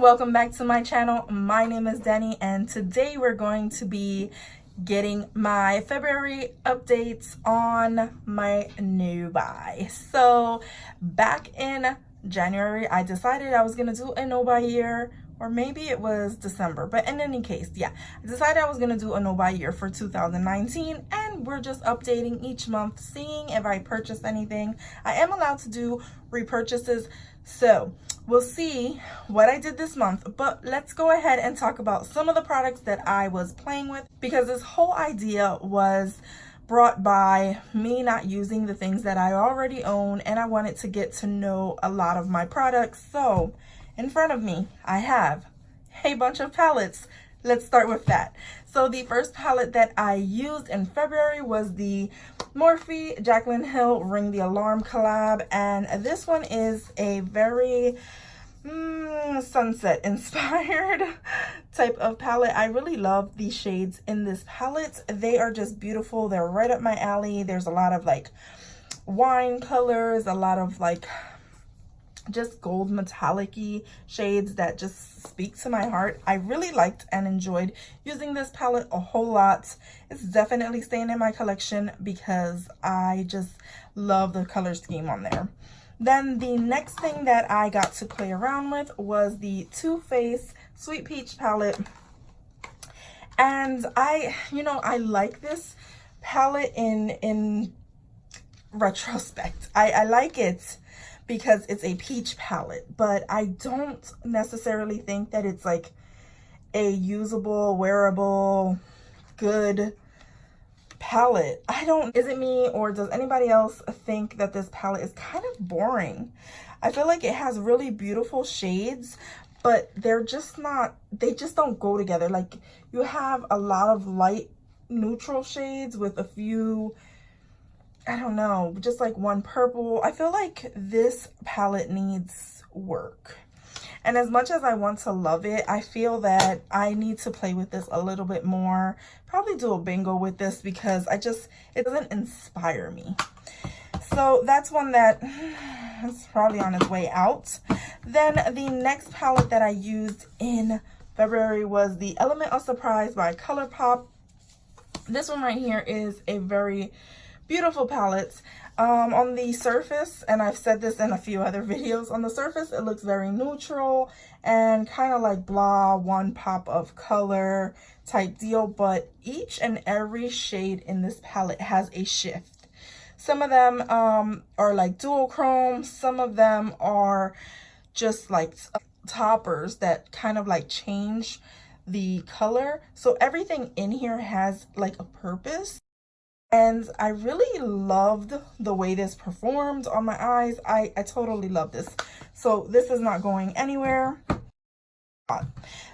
welcome back to my channel. My name is Deni, and today we're going to be getting my February updates on my new buy. So back in January, I decided I was gonna do a no buy year, or maybe it was December, but in any case, yeah, I decided I was gonna do a no buy year for 2019, and we're just updating each month, seeing if I purchased anything. I am allowed to do repurchases, so we'll see what I did this month. But let's go ahead and talk about some of the products that I was playing with, because this whole idea was brought by me not using the things that I already own, and I wanted to get to know a lot of my products. So in front of me, I have a bunch of palettes. Let's start with that. So the first palette that I used in February was the Morphe Jaclyn Hill Ring the Alarm collab, and this one is a very sunset inspired type of palette. I really love the shades in this palette. They are just beautiful. They're right up my alley. There's a lot of like wine colors, a lot of like just gold metallic-y shades that just speak to my heart. I really liked and enjoyed using this palette a whole lot. It's definitely staying in my collection because I just love the color scheme on there. Then the next thing that I got to play around with was the Too Faced Sweet Peach palette. And I like this palette in retrospect. I like it because it's a peach palette, but I don't necessarily think that it's like a usable, wearable, good palette. Is it me, or does anybody else think that this palette is kind of boring? I feel like it has really beautiful shades, but they're just not, they just don't go together. Like, you have a lot of light neutral shades with a few, I don't know, just like one purple. I feel like this palette needs work. And as much as I want to love it, I feel that I need to play with this a little bit more. Probably do a bingo with this because it doesn't inspire me. So that's one that is probably on its way out. Then the next palette that I used in February was the Element of Surprise by Colorpop. This one right here is a very beautiful palette. On the surface, and I've said this in a few other videos, on the surface it looks very neutral and kind of like blah, one pop of color type deal, but each and every shade in this palette has a shift. Some of them are like dual chrome, some of them are just like toppers that kind of like change the color. So everything in here has like a purpose. And I really loved the way this performed on my eyes. I totally love this. So this is not going anywhere.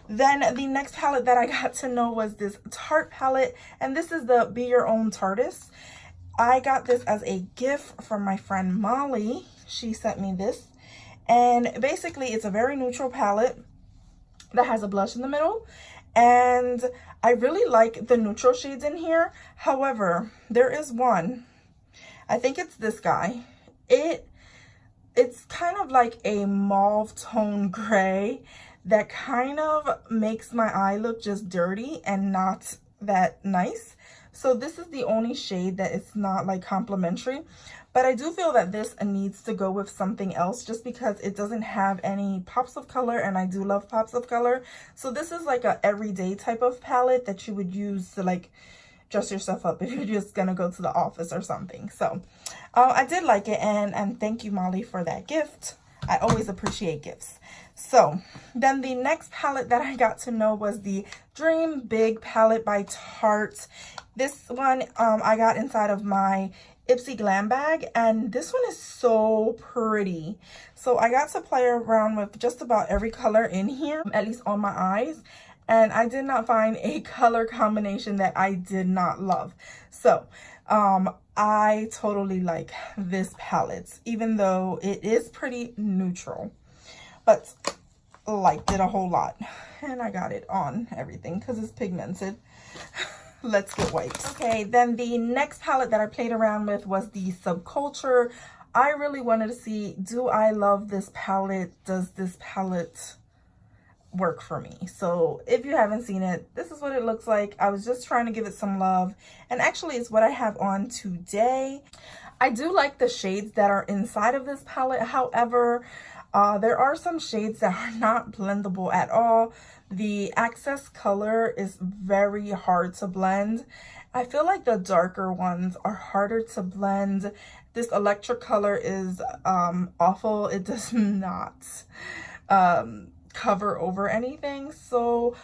Then the next palette that I got to know was this Tarte palette. And this is the Be Your Own Tartist. I got this as a gift from my friend Molly. She sent me this. And basically it's a very neutral palette that has a blush in the middle. And I really like the neutral shades in here. However, there is one, I think it's this guy. It's kind of like a mauve tone gray that kind of makes my eye look just dirty and not that nice. So this is the only shade that it's not like complimentary. But I do feel that this needs to go with something else just because it doesn't have any pops of color, and I do love pops of color. So this is like a everyday type of palette that you would use to like dress yourself up if you're just gonna go to the office or something. So I did like it, and thank you, Molly, for that gift. I always appreciate gifts. So then the next palette that I got to know was the Dream Big palette by Tarte. This one I got inside of my Ipsy Glam bag, and this one is so pretty. So I got to play around with just about every color in here, at least on my eyes, and I did not find a color combination that I did not love. So I totally like this palette, even though it is pretty neutral, but liked it a whole lot. And I got it on everything because it's pigmented. Let's get wipes. Okay, then the next palette that I played around with was the Subculture. I really wanted to see, do I love this palette? Does this palette work for me. So if you haven't seen it, this is what it looks like. I was just trying to give it some love, and actually it's what I have on today. I do like the shades that are inside of this palette. However, there are some shades that are not blendable at all. The access color is very hard to blend. I feel like the darker ones are harder to blend. This electric color is awful. It does not cover over anything. So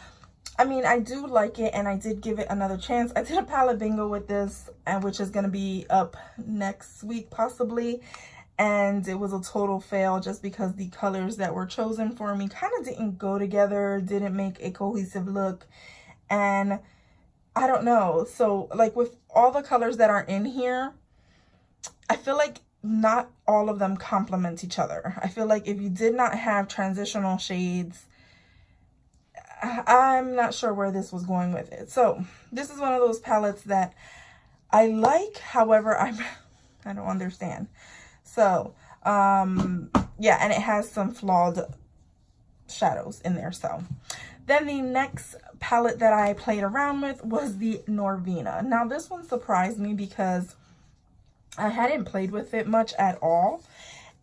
I mean, I do like it, and I did give it another chance. I did a palette bingo with this, and which is going to be up next week possibly, and it was a total fail just because the colors that were chosen for me kind of didn't go together, didn't make a cohesive look, and I don't know. So like with all the colors that are in here, I feel like not all of them complement each other. I feel like if you did not have transitional shades, I'm not sure where this was going with it. So this is one of those palettes that I like, however, I don't understand. So yeah, and it has some flawed shadows in there. So then the next palette that I played around with was the Norvina. Now this one surprised me because I hadn't played with it much at all,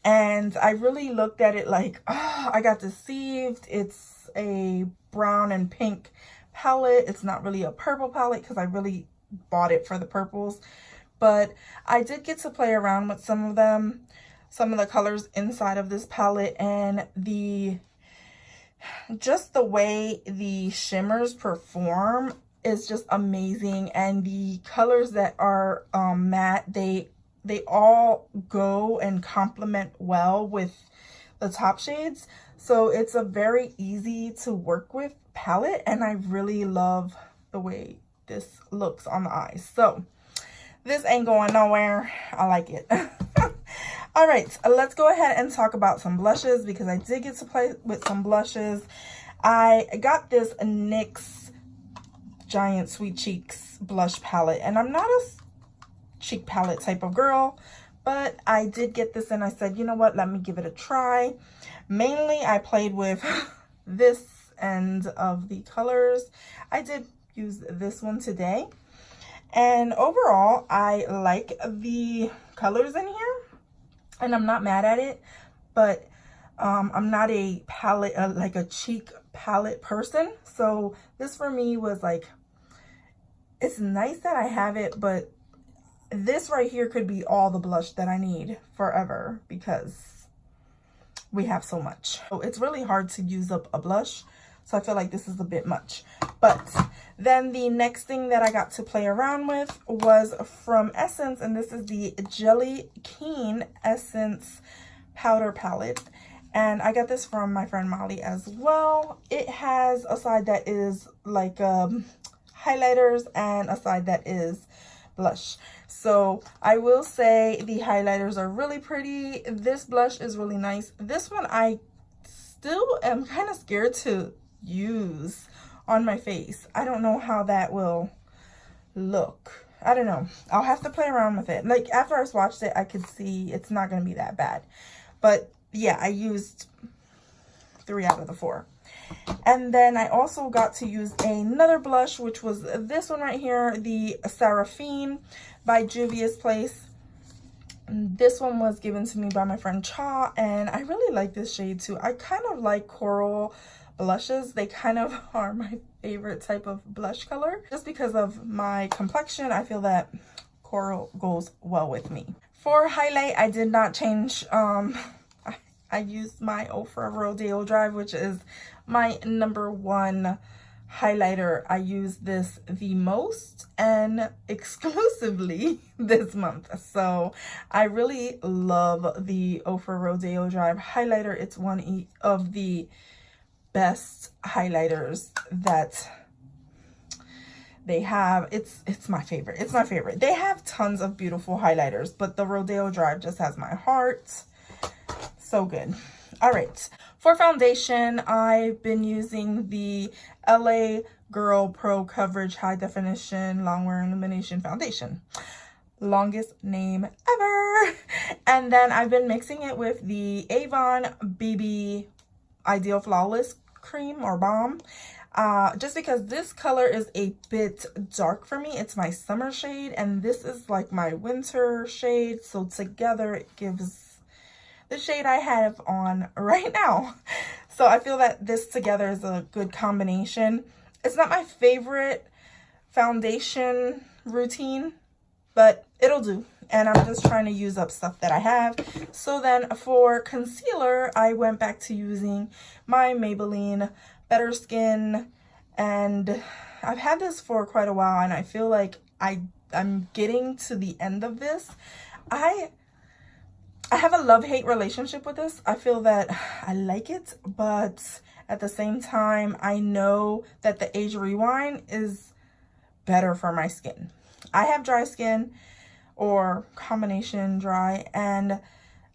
and I really looked at it like, oh, I got deceived. It's a brown and pink palette. It's not really a purple palette because I really bought it for the purples, but I did get to play around with some of them, some of the colors inside of this palette, and just the way the shimmers perform is just amazing. And the colors that are matte, they all go and complement well with the top shades. So it's a very easy to work with palette, and I really love the way this looks on the eyes. So this ain't going nowhere. I like it. All right, let's go ahead and talk about some blushes, because I did get to play with some blushes. I got this NYX Giant Sweet Cheeks blush palette, and I'm not a cheek palette type of girl, but I did get this and I said, you know what, let me give it a try. Mainly I played with this end of the colors. I did use this one today, and overall I like the colors in here, and I'm not mad at it, but I'm not a palette, like a cheek palette person. So this for me was like, it's nice that I have it, but this right here could be all the blush that I need forever because we have so much. So it's really hard to use up a blush. So I feel like this is a bit much. But then the next thing that I got to play around with was from Essence, and this is the Jaclyn Essence Powder Palette. And I got this from my friend Molly as well. It has a side that is like highlighters and a side that is blush. So I will say the highlighters are really pretty. This blush is really nice. This one I still am kind of scared to use on my face. I don't know how that will look. I don't know. I'll have to play around with it. Like after I swatched it, I could see it's not going to be that bad. But yeah, I used 3 out of the 4. And then I also got to use another blush, which was this one right here, the Seraphine by Juvia's Place. This one was given to me by my friend Cha, and I really like this shade too. I kind of like coral blushes. They kind of are my favorite type of blush color. Just because of my complexion, I feel that coral goes well with me. For highlight, I did not change. I used my Ofra Rodeo Drive, which is my #1 highlighter. I use this the most and exclusively this month. So I really love the Ofra Rodeo Drive highlighter. It's one of the best highlighters that they have. It's my favorite. It's my favorite. They have tons of beautiful highlighters, but the Rodeo Drive just has my heart. So good. All right, for foundation, I've been using the LA Girl Pro Coverage High Definition Longwear Illumination Foundation. Longest name ever. And then I've been mixing it with the Avon BB Ideal Flawless cream or balm. Just because this color is a bit dark for me. It's my summer shade and this is like my winter shade. So together it gives the shade I have on right now. So I feel that this together is a good combination. It's not my favorite foundation routine, but it'll do. And I'm just trying to use up stuff that I have. So then for concealer, I went back to using my Maybelline Better Skin. And I've had this for quite a while and I feel like I'm getting to the end of this. I have a love-hate relationship with this. I feel that I like it, but at the same time, I know that the Age Rewind is better for my skin. I have dry skin or combination dry, and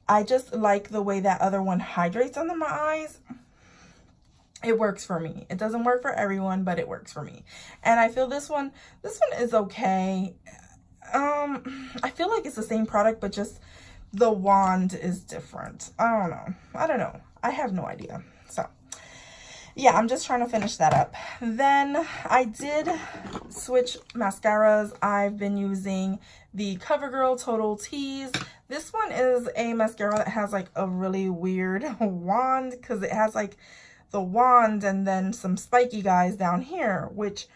I just like the way that other one hydrates under my eyes. It works for me. It doesn't work for everyone, but it works for me. And I feel this one is okay. I feel like it's the same product, but just the wand is different. I don't know. I have no idea. So yeah, I'm just trying to finish that up. Then I did switch mascaras. I've been using the CoverGirl Total Tease. This one is a mascara that has like a really weird wand because it has like the wand and then some spiky guys down here, which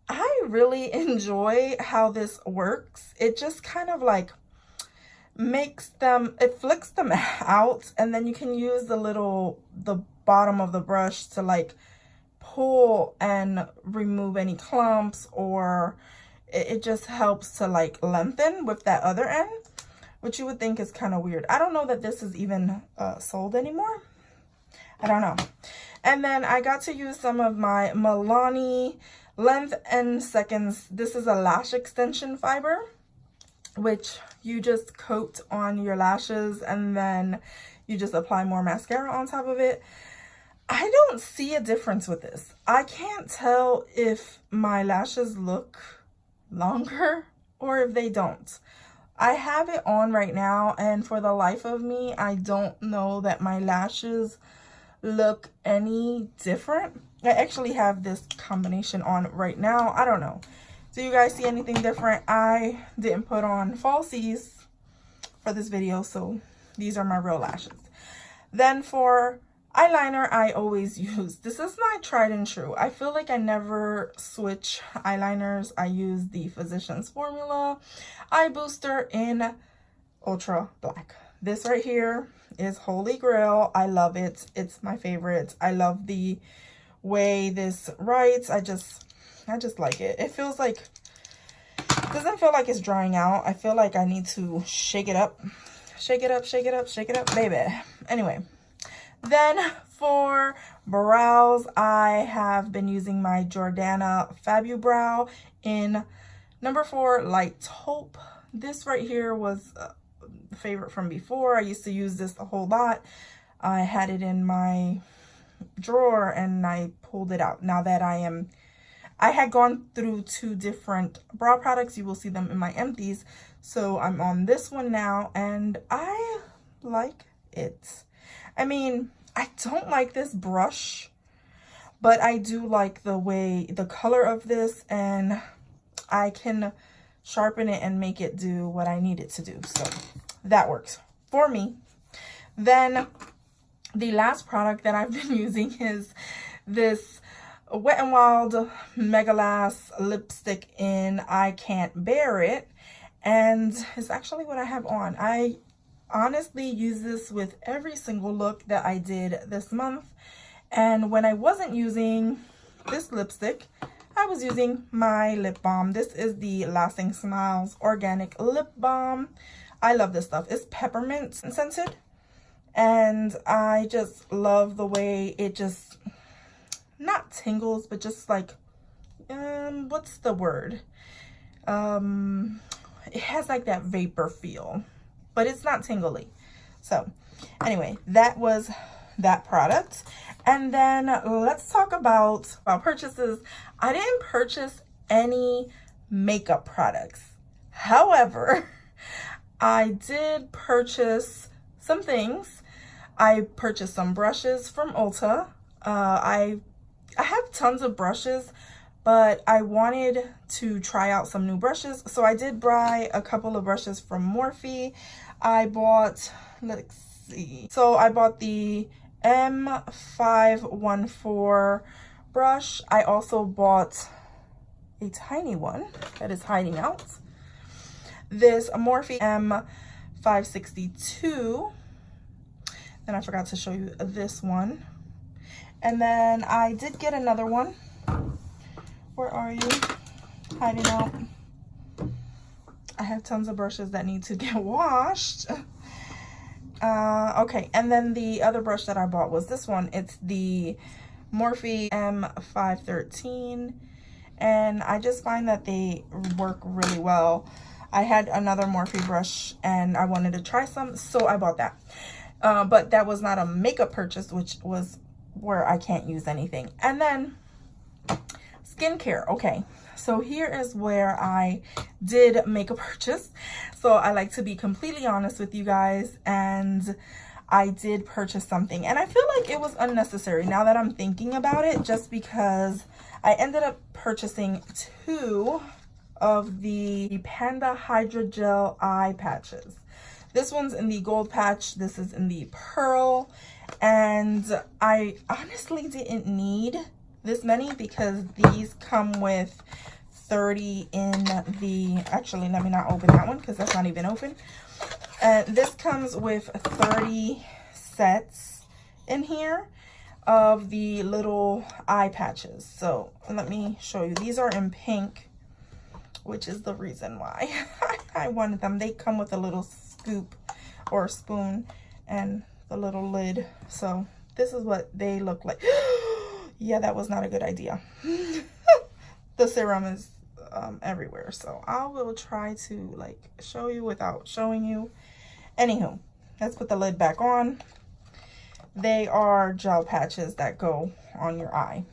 I really enjoy how this works. It just kind of like makes them, it flicks them out, and then you can use the bottom of the brush to like pull and remove any clumps, or it just helps to like lengthen with that other end, which you would think is kind of weird. I don't know that this is even sold anymore. I don't know. And then I got to use some of my Milani Length and Seconds. This is a lash extension fiber, which you just coat on your lashes and then you just apply more mascara on top of it. I don't see a difference with this. I can't tell if my lashes look longer or if they don't. I have it on right now, and for the life of me, I don't know that my lashes look any different. I actually have this combination on right now. I don't know. Do you guys see anything different? I didn't put on falsies for this video, so these are my real lashes. Then for eyeliner, I always use, this is my tried and true. I feel like I never switch eyeliners. I use the Physicians Formula Eye Booster in Ultra Black. This right here is Holy Grail. I love it. It's my favorite. I love the way this writes. I just like it. It feels like, it doesn't feel like it's drying out. I feel like I need to shake it up. Shake it up, shake it up, shake it up, baby. Anyway, then for brows, I have been using my Jordana Fabu Brow in number 4 Light Taupe. This right here was a favorite from before. I used to use this a whole lot. I had it in my drawer and I pulled it out. Now that I had gone through 2 different brow products. You will see them in my empties. So I'm on this one now and I like it. I mean, I don't like this brush, but I do like the color of this, and I can sharpen it and make it do what I need it to do. So that works for me. Then the last product that I've been using is this Wet n Wild Mega Lash lipstick in I Can't Bear It, and it's actually what I have on. I honestly use this with every single look that I did this month, and when I wasn't using this lipstick, I was using my lip balm. This is the Lasting Smiles Organic Lip Balm. I love this stuff. It's peppermint scented, and I just love the way it just not tingles, but just like what's the word, it has like that vapor feel, but it's not tingly. So anyway, that was that product. And then let's talk about purchases. I didn't purchase any makeup products. However, I did purchase some things. I purchased some brushes from Ulta. I have tons of brushes, but I wanted to try out some new brushes. So I did buy a couple of brushes from Morphe. I bought, let's see. So I bought the M514 brush. I also bought a tiny one that is hiding out. This Morphe M562. Then I forgot to show you this one. And then I did get another one. Where are you? Hiding out. I have tons of brushes that need to get washed. Okay, and then the other brush that I bought was this one. It's the Morphe M513. And I just find that they work really well. I had another Morphe brush and I wanted to try some, so I bought that. But that was not a makeup purchase, which was where I can't use anything. And then skincare. Okay, so here is where I did make a purchase. So I like to be completely honest with you guys, and I did purchase something, and I feel like it was unnecessary now that I'm thinking about it, just because I ended up purchasing 2 of the Panda Hydra gel eye patches. This one's in the gold patch, this is in the pearl, and I honestly didn't need this many because these come with 30 in the, actually let me not open that one because that's not even open. This comes with 30 sets in here of the little eye patches. So let me show you. These are in pink, which is the reason why I wanted them. They come with a little scoop or spoon and the little lid. So this is what they look like. Yeah, that was not a good idea. The serum is everywhere, so I will try to like show you without showing you. Anywho, let's put the lid back on. They are gel patches that go on your eye.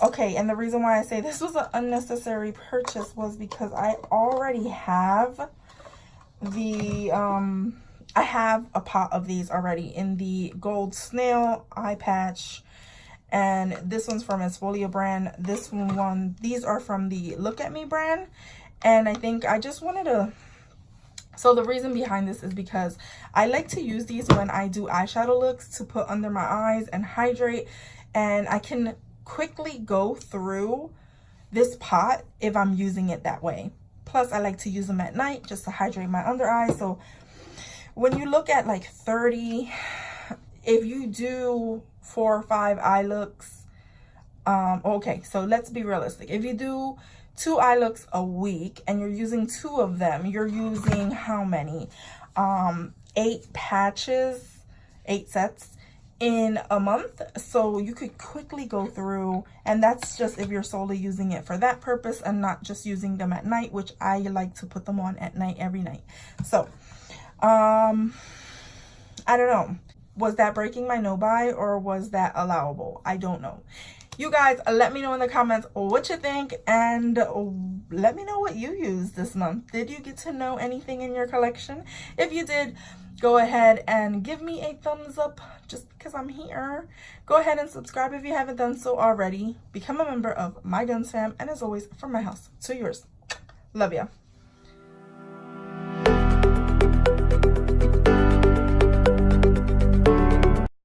Okay, and the reason why I say this was an unnecessary purchase was because I already have the I have a pot of these already in the gold snail eye patch, and this one's from Esfolia brand. This one, these are from the Look At Me brand, and I think I just wanted to. So the reason behind this is because I like to use these when I do eyeshadow looks to put under my eyes and hydrate, and I can quickly go through this pot if I'm using it that way. Plus I like to use them at night just to hydrate my under eyes. So when you look at like 30, if you do 4 or 5 eye looks, okay, so let's be realistic. If you do 2 eye looks a week and you're using 2 of them, you're using how many? 8 patches, 8 sets in a month. So you could quickly go through, and that's just if you're solely using it for that purpose and not just using them at night, which I like to put them on at night every night. So I don't know, was that breaking my no buy or was that allowable? I don't know. You guys, let me know in the comments what you think, and let me know what you used this month. Did you get to know anything in your collection? If you did, go ahead and give me a thumbs up just because I'm here. Go ahead and subscribe if you haven't done so already. Become a member of my GonzFam, and as always, from my house to yours. Love ya.